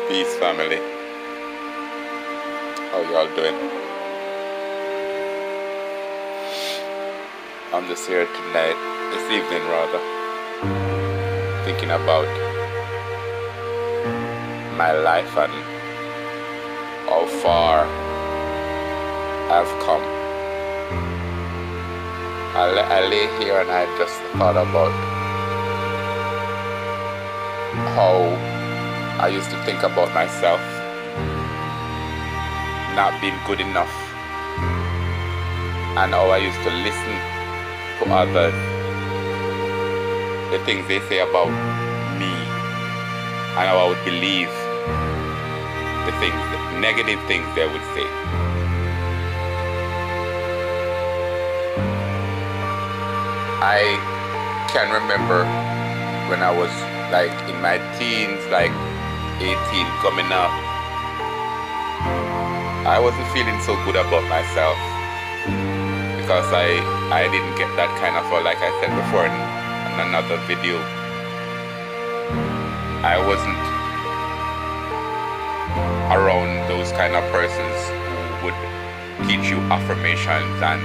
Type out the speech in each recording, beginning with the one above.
Peace, family. How y'all doing? I'm just here tonight, this evening rather, thinking about my life and how far I've come. I lay here and I just thought about how I used to think about myself not being good enough, and how I used to listen to others, the things they say about me, and how I would believe the things, the negative things they would say. I can remember when I was like in my teens, like 18 coming up, I wasn't feeling so good about myself because I didn't get that kind of, like I said before in another video, I wasn't around those kind of persons who would teach you affirmations and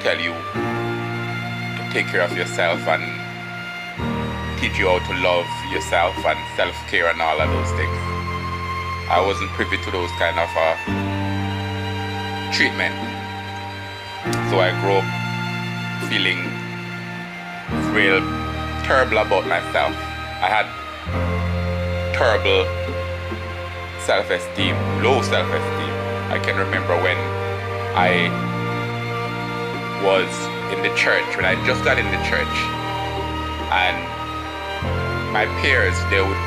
tell you to take care of yourself and teach you how to love yourself and self-care and all of those things. I wasn't privy to those kind of treatment. So I grew up feeling real terrible about myself. I had terrible self-esteem, low self-esteem. I can remember when I was in the church, when I just got in the church, and my peers, they would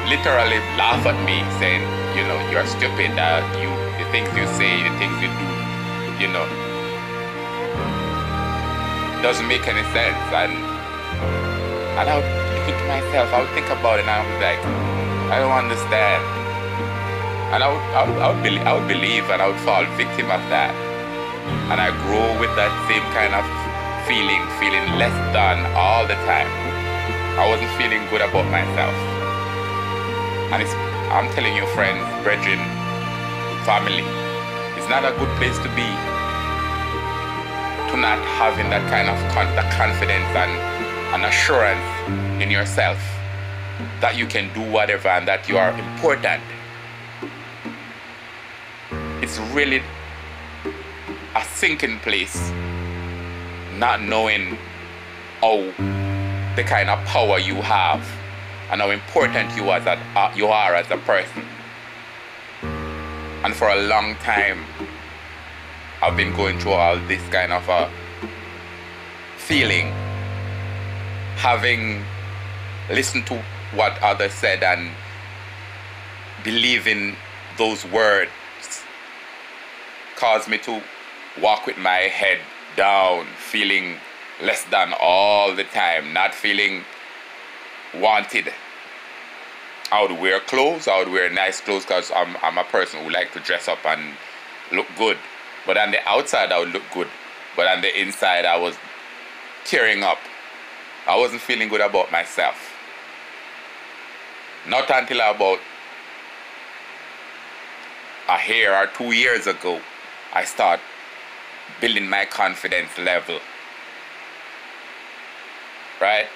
literally laugh at me saying, you know, you're stupid, the things you say, the things you do, you know, doesn't make any sense. And I would look into myself, I would think about it, and I would be like, I don't understand. And I would believe, and I would fall victim of that. And I grew with that same kind of feeling less than all the time. I wasn't feeling good about myself. And I'm telling you, friends, brethren, family, it's not a good place to be, to not having that kind of confidence and assurance in yourself that you can do whatever and that you are important. It's really a sinking place, not knowing how the kind of power you have and how important you are as a person. And for a long time, I've been going through all this kind of a feeling, having listened to what others said and believing those words caused me to walk with my head down, feeling less than all the time, not feeling wanted. I would wear clothes, I would wear nice clothes because I'm a person who likes to dress up and look good. But on the outside I would look good, but on the inside I was tearing up. I wasn't feeling good about myself. Not until about a year or 2 years ago, I started building my confidence level. Right?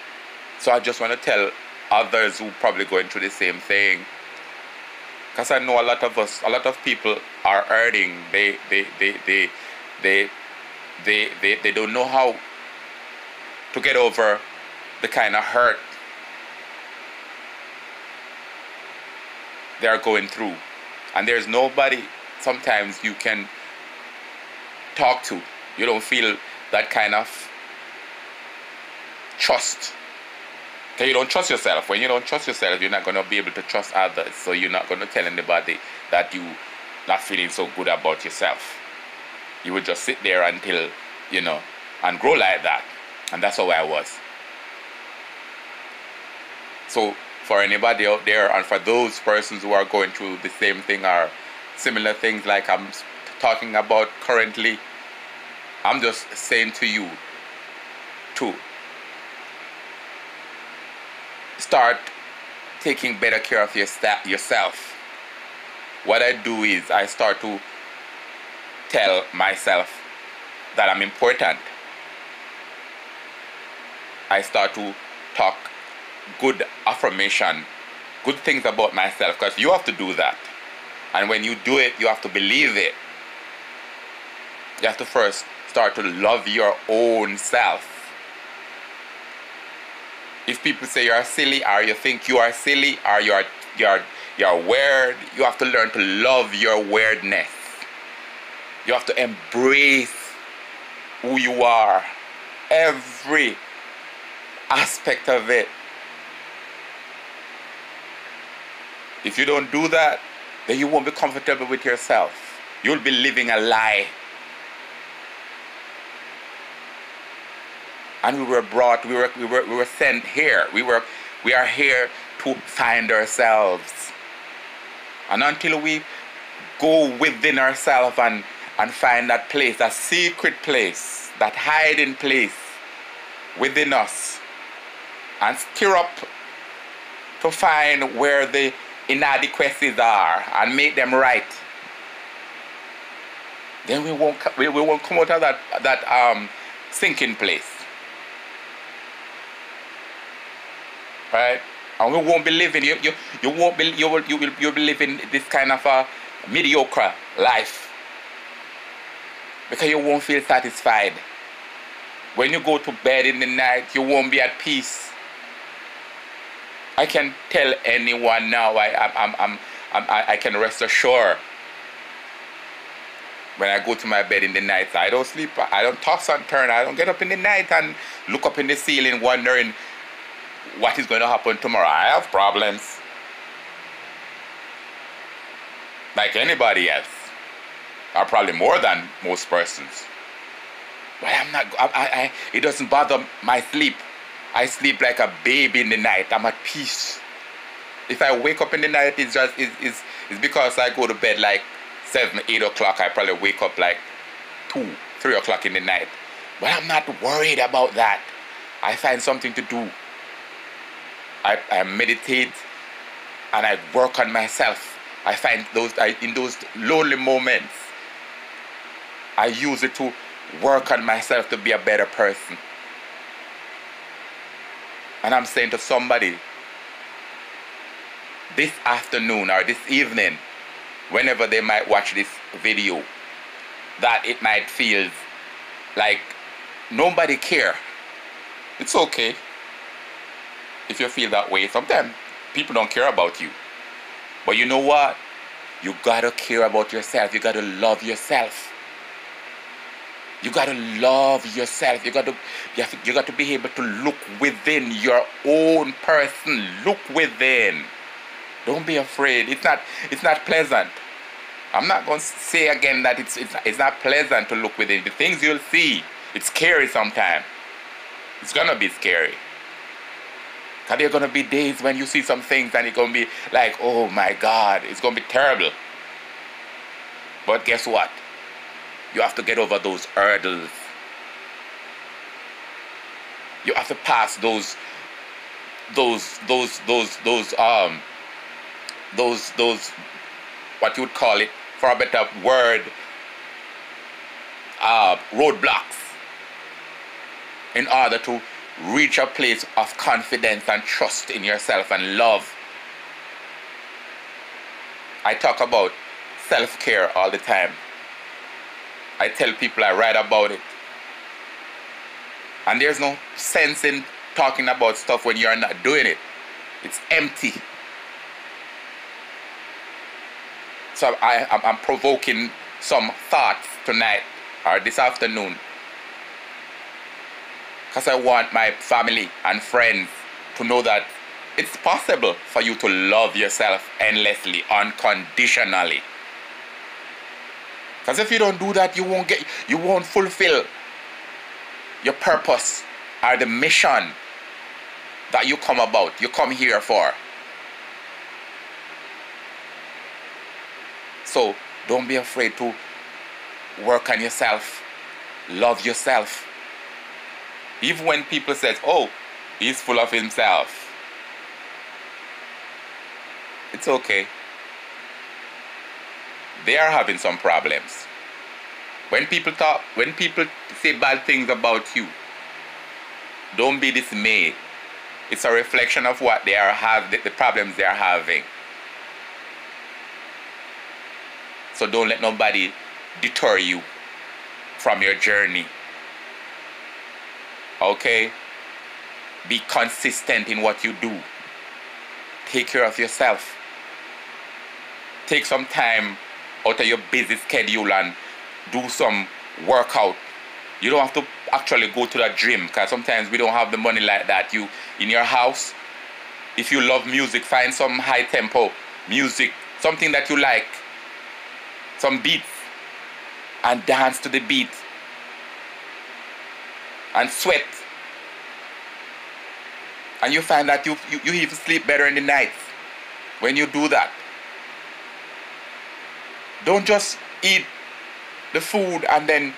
So I just want to tell others who probably going through the same thing, because I know a lot of people are hurting. They don't know how to get over the kind of hurt they are going through, and there's nobody sometimes you can talk to. You don't feel that kind of trust. Okay, you don't trust yourself. When you don't trust yourself, you're not going to be able to trust others. So you're not going to tell anybody that you're not feeling so good about yourself. You would just sit there until, you know, and grow like that. And that's how I was. So for anybody out there, and for those persons who are going through the same thing or similar things like I'm talking about currently, I'm just saying to you, too, start taking better care of yourself, what I do is I start to tell myself that I'm important. I start to talk good affirmation, good things about myself, because you have to do that. And when you do it, you have to believe it. You have to first start to love your own self. If people say you're silly, or you think you are silly, or you're weird, you have to learn to love your weirdness. You have to embrace who you are, every aspect of it. If you don't do that, then you won't be comfortable with yourself. You'll be living a lie. And we were sent here. We are here to find ourselves. And until we go within ourselves and find that place, that secret place, that hiding place within us, and stir up to find where the inadequacies are and make them right, then we won't come out of that sinking place. Right? And we won't be living. You'll be living this kind of a mediocre life, because you won't feel satisfied. When you go to bed in the night, you won't be at peace. I can tell anyone now. I can rest assured. When I go to my bed in the night, I don't sleep. I don't toss and turn. I don't get up in the night and look up in the ceiling wondering what is going to happen tomorrow. I have problems like anybody else, or probably more than most persons. But I'm not. It doesn't bother my sleep. I sleep like a baby in the night. I'm at peace. If I wake up in the night, it's because I go to bed like 7, 8 o'clock. I probably wake up like 2, 3 o'clock in the night. But I'm not worried about that. I find something to do. I meditate and I work on myself. I find in those lonely moments, I use it to work on myself to be a better person. And I'm saying to somebody this afternoon or this evening, whenever they might watch this video, that it might feel like nobody care. It's okay if you feel that way. Sometimes people don't care about you. But you know what? You gotta care about yourself. You gotta love yourself. You gotta love yourself. You got to be able to look within your own person. Look within. Don't be afraid. It's not pleasant. I'm not going to say again that it's not pleasant to look within. The things you'll see, it's scary sometimes. It's gonna be scary. Because there are gonna be days when you see some things and it's gonna be like, oh my God, it's gonna be terrible. But guess what? You have to get over those hurdles. You have to pass those what you would call it, for a better word, roadblocks, in order to reach a place of confidence and trust in yourself and love. I talk about self-care all the time. I tell people, I write about it. And there's no sense in talking about stuff when you're not doing it. It's empty. So I'm provoking some thoughts tonight or this afternoon, because I want my family and friends to know that it's possible for you to love yourself endlessly, unconditionally. Because if you don't do that, you won't fulfill your purpose or the mission that you come here for. So don't be afraid to work on yourself, love yourself. Even when people say, oh, he's full of himself, It's okay. They are having some problems. When people say bad things about you, don't be dismayed. It's a reflection of what they are the problems they are having. So don't let nobody deter you from your journey. Okay? Be consistent in what you do. Take care of yourself. Take some time out of your busy schedule and do some workout. You don't have to actually go to the gym, because sometimes we don't have the money like that. You, in your house, if you love music, find some high tempo music, something that you like, some beats, and dance to the beat and sweat. And you find that you even sleep better in the night when you do that. Don't just eat the food and then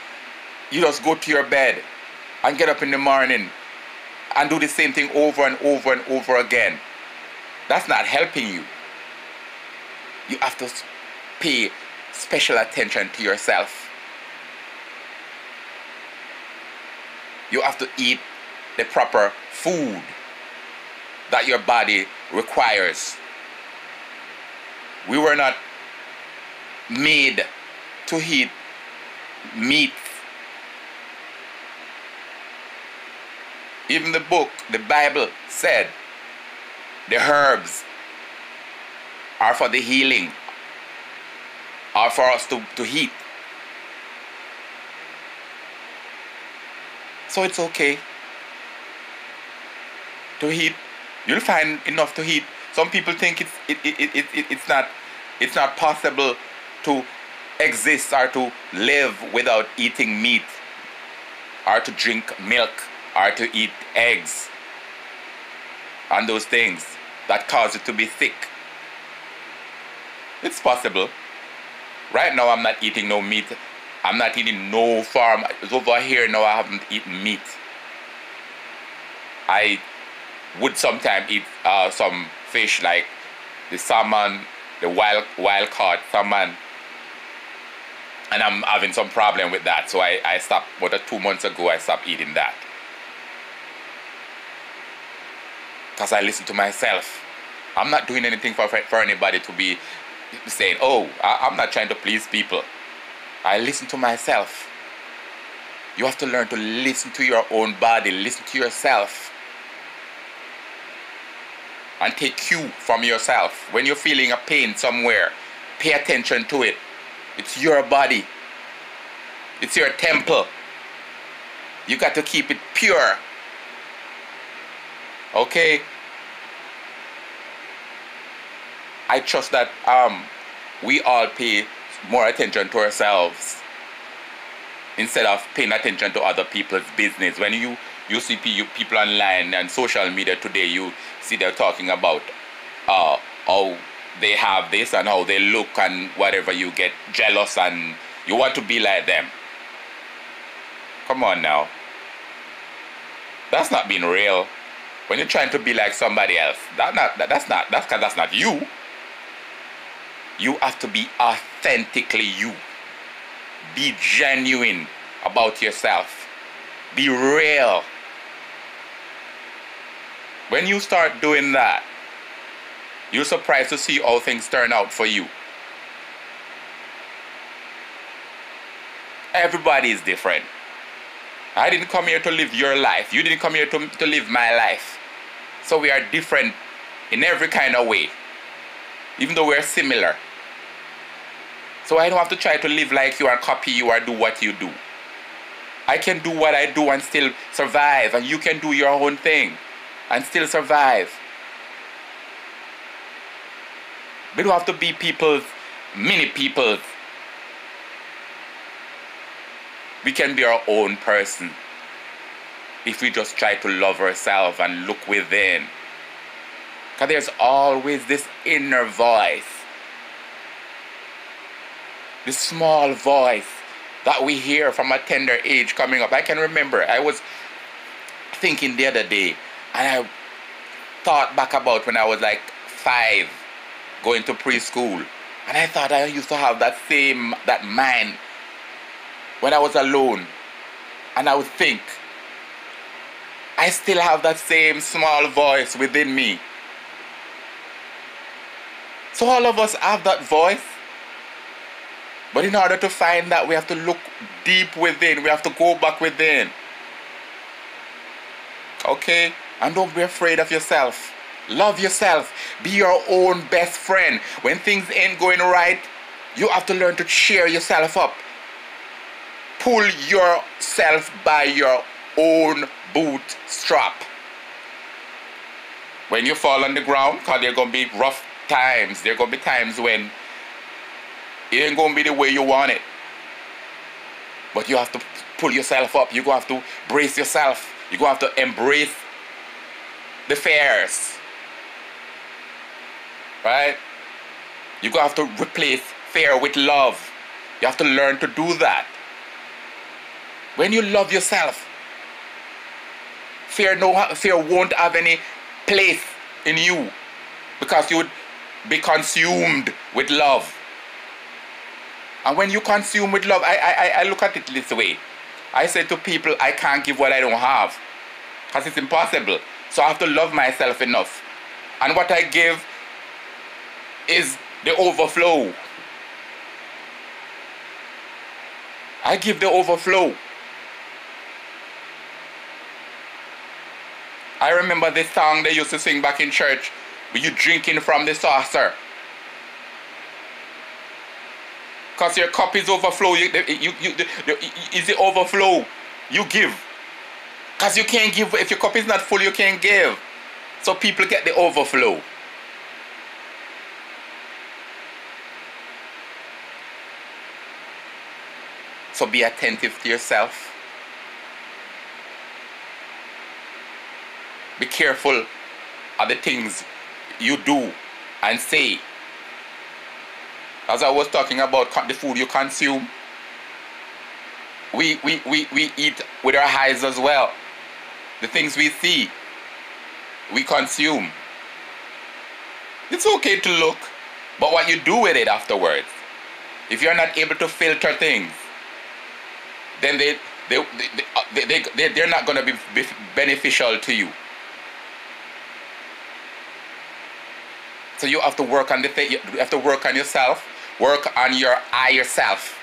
you just go to your bed and get up in the morning and do the same thing over and over and over again. That's not helping you. You have to pay special attention to yourself. You have to eat the proper food that your body requires. We were not made to eat meat. Even the book, the Bible said, the herbs are for the healing, are for us to eat. So it's okay to eat. You'll find enough to eat. Some people think it's not possible to exist or to live without eating meat, or to drink milk, or to eat eggs and those things that cause you to be sick. It's possible. Right now I'm not eating no meat. I'm not eating no farm. It's over here now, I haven't eaten meat. I would sometimes eat some fish like the salmon, the wild caught salmon. And I'm having some problem with that. So I stopped, about 2 months ago, I stopped eating that. Because I listen to myself. I'm not doing anything for anybody to be saying, oh, I'm not trying to please people. I listen to myself. You have to learn to listen to your own body, listen to yourself. And take cue from yourself. When you're feeling a pain somewhere, pay attention to it. It's your body. It's your temple. You got to keep it pure. Okay? I trust that we all pay more attention to ourselves instead of paying attention to other people's business. When you see people online and social media today, you see they're talking about how they have this and how they look and whatever, you get jealous and you want to be like them. Come on now. That's not being real. When you're trying to be like somebody else, that's not you. You have to be authentically you. Be genuine about yourself. Be real. When you start doing that, you're surprised to see how things turn out for you. Everybody is different. I didn't come here to live your life. You didn't come here to live my life. So we are different in every kind of way, even though we're similar. So I don't have to try to live like you or copy you or do what you do. I can do what I do and still survive, and you can do your own thing and still survive. We don't have to be many people. We can be our own person if we just try to love ourselves and look within. Because there's always this inner voice, this small voice that we hear from a tender age coming up. I can remember I was thinking the other day, and I thought back about when I was like 5, going to preschool. And I thought I used to have that mind when I was alone. And I would think, I still have that same small voice within me. So all of us have that voice. But in order to find that, we have to look deep within. We have to go back within. Okay? And don't be afraid of yourself. Love yourself. Be your own best friend. When things ain't going right, you have to learn to cheer yourself up. Pull yourself by your own bootstrap. When you fall on the ground, because there are going to be rough times. There are going to be times when it ain't going to be the way you want it. But you have to pull yourself up. You're going to have to brace yourself. You're going to have to embrace the fears. Right? You're going to have to replace fear with love. You have to learn to do that. When you love yourself, fear won't have any place in you, because you would be consumed with love. And when you consume with love, I look at it this way. I say to people, I can't give what I don't have, because it's impossible. So I have to love myself enough. And what I give is the overflow. I give the overflow. I remember this song they used to sing back in church, where you drinking from the saucer. Because your cup is overflow. Is the overflow. You give. Because you can't give. If your cup is not full, you can't give. So people get the overflow. So be attentive to yourself. Be careful of the things you do and say. As I was talking about the food you consume, we eat with our eyes as well. The things we see, we consume. It's okay to look, but what you do with it afterwards, if you're not able to filter things, then they're not going to be beneficial to you. So you have to work on you have to work on yourself, work on your higher self.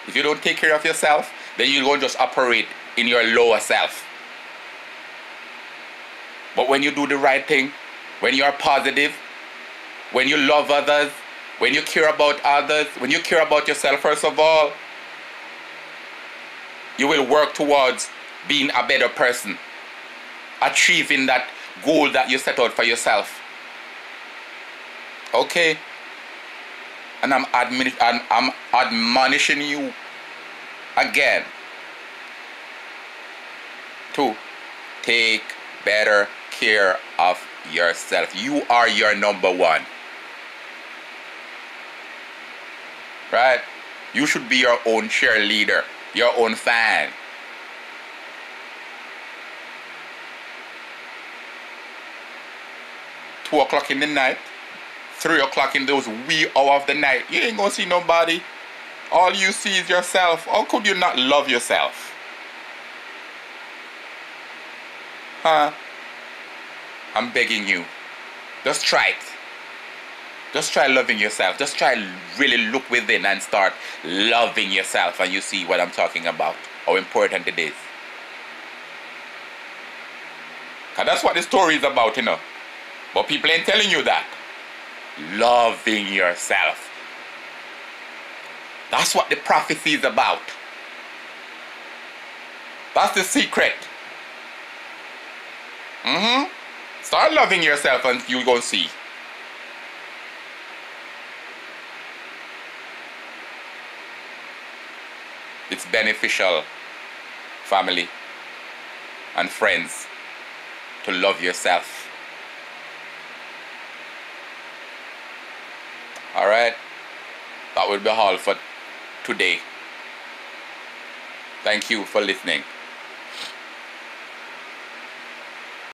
If you don't take care of yourself, then you're going to just operate in your lower self. But when you do the right thing, when you are positive, when you love others, when you care about others, when you care about yourself first of all, you will work towards being a better person, achieving that goal that you set out for yourself. Okay? And I'm admonishing you again to take better care of yourself. You are your number one. Right? You should be your own cheerleader, your own fan. Two o'clock in the night, 3 o'clock in those wee hours of the night, you ain't gonna see nobody. All you see is yourself. How could you not love yourself? Huh? I'm begging you. Just try it. Just try loving yourself. Just try really look within and start loving yourself, and you see what I'm talking about. How important it is. Cause that's what the story is about, you know. But people ain't telling you that. Loving yourself. That's what the prophecy is about. That's the secret. Start loving yourself and you're going to see. It's beneficial, family and friends, to love yourself. Alright? That will be all for today. Thank you for listening.